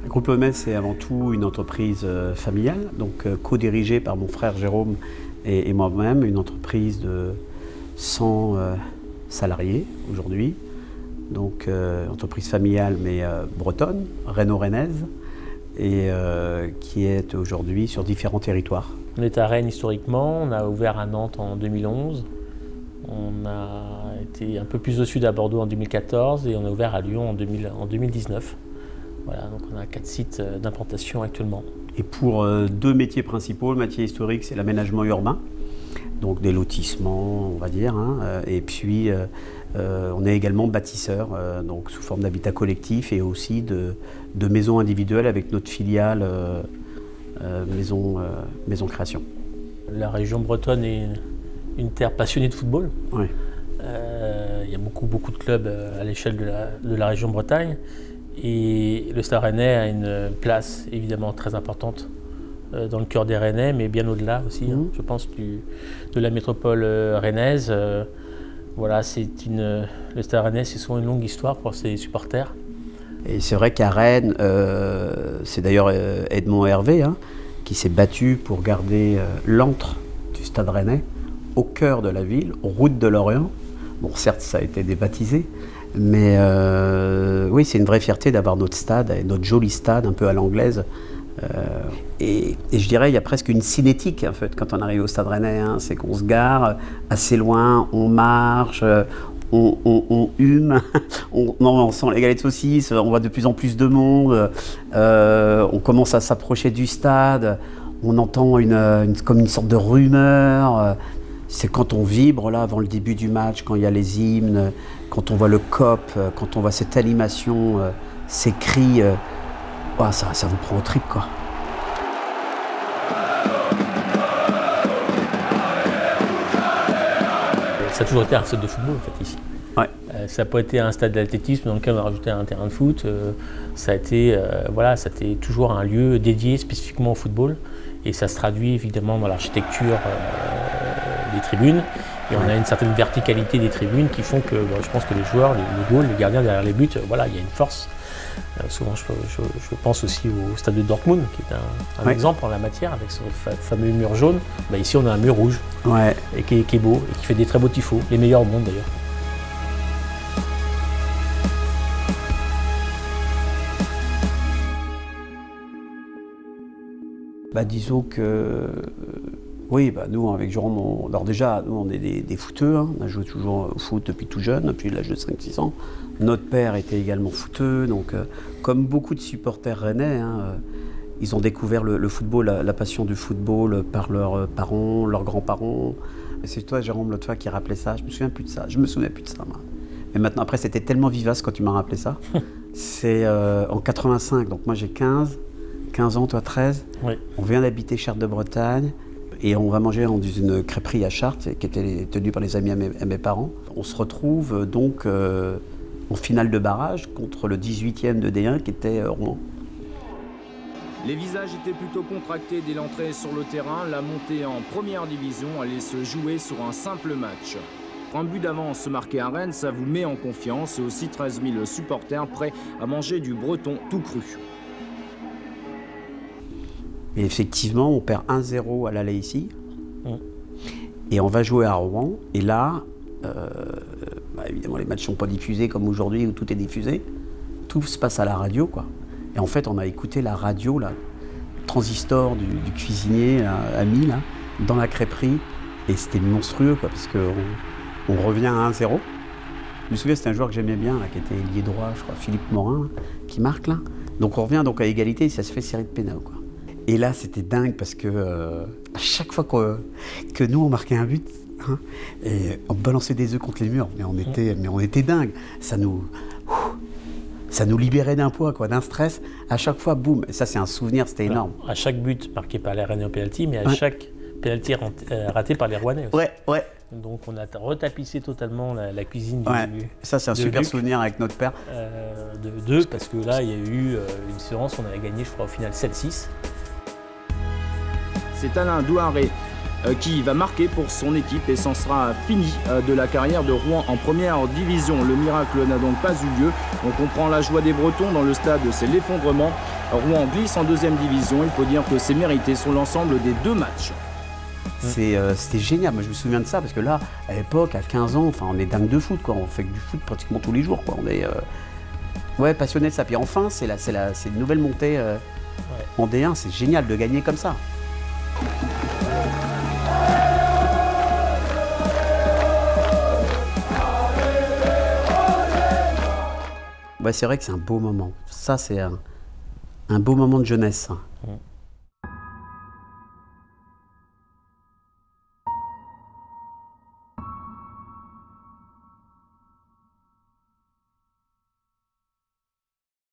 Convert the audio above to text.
Groupe Lomès, c'est avant tout une entreprise familiale, donc co-dirigée par mon frère Jérôme et moi-même, une entreprise de 100 salariés aujourd'hui, donc entreprise familiale mais bretonne, rhéno-rennaise, et qui est aujourd'hui sur différents territoires. On est à Rennes historiquement, on a ouvert à Nantes en 2011, on a été un peu plus au sud à Bordeaux en 2014 et on a ouvert à Lyon en 2019. Voilà, donc on a 4 sites d'implantation actuellement. Et pour 2 métiers principaux, le métier historique, c'est l'aménagement urbain, donc des lotissements, on va dire, hein, et puis on est également bâtisseur, donc sous forme d'habitat collectif et aussi de maisons individuelles avec notre filiale maison création. La région bretonne est une terre passionnée de football. Oui. Il y a beaucoup de clubs à l'échelle de la région Bretagne. Et le Stade Rennais a une place évidemment très importante dans le cœur des Rennais, mais bien au-delà aussi, hein, je pense, de la métropole rennaise. Voilà, le Stade Rennais, c'est souvent une longue histoire pour ses supporters. Et c'est vrai qu'à Rennes, c'est d'ailleurs Edmond Hervé qui s'est battu pour garder l'antre du Stade Rennais au cœur de la ville, route de Lorient. Bon, certes, ça a été débaptisé, mais oui, c'est une vraie fierté d'avoir notre stade, notre joli stade un peu à l'anglaise. Et je dirais, il y a presque une cinétique en fait quand on arrive au Stade Rennais. Hein, c'est qu'on se gare assez loin, on marche, on hume, on sent les galettes de saucisses, on voit de plus en plus de monde, on commence à s'approcher du stade, on entend comme une sorte de rumeur. C'est quand on vibre là avant le début du match, quand il y a les hymnes, quand on voit le COP, quand on voit cette animation, ces cris, ça vous prend au tripes quoi. Ça a toujours été un stade de football en fait ici. Ouais. Ça n'a pas été un stade d'athlétisme dans lequel on a rajouté un terrain de foot. Ça a été toujours un lieu dédié spécifiquement au football. Et ça se traduit évidemment dans l'architecture des tribunes. Et on a une certaine verticalité des tribunes qui font que je pense que les joueurs, les goals, les gardiens derrière les buts, voilà, il y a une force. Souvent, je pense aussi au stade de Dortmund, qui est un exemple en la matière, avec ce fameux mur jaune. Ici, on a un mur rouge, et qui est beau, et qui fait des très beaux tifos, les meilleurs au monde d'ailleurs. Disons que, oui, nous avec Jérôme, alors déjà, nous on est des footeux, hein, on a joué toujours au foot depuis tout jeune, depuis l'âge de 5-6 ans. Notre père était également footeux, donc comme beaucoup de supporters rennais, ils ont découvert le football, la passion du football par leurs parents, leurs grands-parents. C'est toi, Jérôme, l'autre fois qui rappelait ça, je me souviens plus de ça, moi. Mais maintenant, après, c'était tellement vivace quand tu m'as rappelé ça. C'est en 85, donc moi j'ai 15 ans, toi 13. Oui. On vient d'habiter Chartres de Bretagne et on va manger dans une crêperie à Chartres qui était tenue par les amis à mes parents. On se retrouve donc en finale de barrage contre le 18e de D1 qui était Rouen. Les visages étaient plutôt contractés dès l'entrée sur le terrain. La montée en première division allait se jouer sur un simple match. Un but d'avance marqué à Rennes, ça vous met en confiance et aussi 13 000 supporters prêts à manger du breton tout cru. Et effectivement, on perd 1-0 à l'aller ici. Et on va jouer à Rouen. Et là, évidemment, les matchs ne sont pas diffusés comme aujourd'hui où tout est diffusé. Tout se passe à la radio, quoi. Et en fait, on a écouté la radio, là, le transistor du cuisinier ami, là, dans la crêperie. Et c'était monstrueux, quoi, parce qu'on revient à 1-0. Je me souviens, c'était un joueur que j'aimais bien, là, qui était ailier droit, je crois, Philippe Morin, là, qui marque là. Donc on revient donc à égalité et ça se fait série de pénaux, quoi. Et là, c'était dingue parce que à chaque fois que nous, on marquait un but, et on balançait des œufs contre les murs, mais on était dingue. Ça nous libérait d'un poids, quoi, d'un stress. À chaque fois, boum. Et ça, c'est un souvenir, c'était énorme. À chaque but marqué par les Rennais au penalty, mais à chaque penalty raté par les Rouennais aussi. Ouais. Donc on a retapissé totalement la cuisine ça, c'est un super souvenir avec notre père. Parce que là, il y a eu une séance, on avait gagné, je crois, au final 7-6. C'est Alain Douaré qui va marquer pour son équipe et c'en sera fini de la carrière de Rouen en première division. Le miracle n'a donc pas eu lieu. On comprend la joie des Bretons dans le stade, c'est l'effondrement. Rouen glisse en 2e division. Il faut dire que c'est mérité sur l'ensemble des 2 matchs. C'était génial, moi je me souviens de ça parce que là, à l'époque, à 15 ans, enfin, on est dingue de foot, quoi. On fait du foot pratiquement tous les jours, quoi. On est passionné de ça. Puis enfin, c'est une nouvelle montée en D1, c'est génial de gagner comme ça. Ouais, c'est vrai que c'est un beau moment. Ça, c'est un beau moment de jeunesse. Ça.